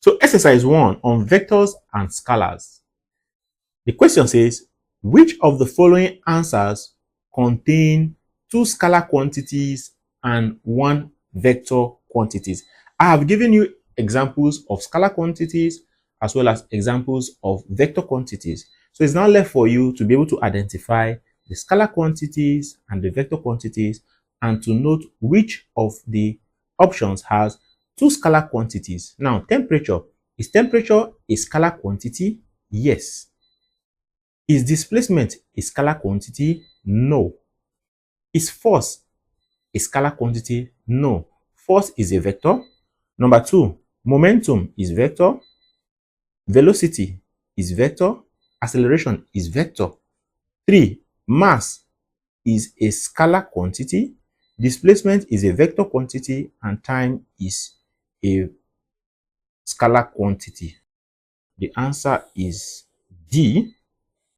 So exercise 1 on vectors and scalars. The question says, which of the following answers contain 2 scalar quantities and 1 vector quantities? I have given you examples of scalar quantities as well as examples of vector quantities. So it's now left for you to be able to identify the scalar quantities and the vector quantities and to note which of the options has 2 scalar quantities. Now, temperature. Is temperature a scalar quantity? Yes. Is displacement a scalar quantity? No. Is force a scalar quantity? No. Force is a vector. Number 2, momentum is vector. Velocity is vector. Acceleration is vector. 3, mass is a scalar quantity. Displacement is a vector quantity. And time is a scalar quantity. The answer is D.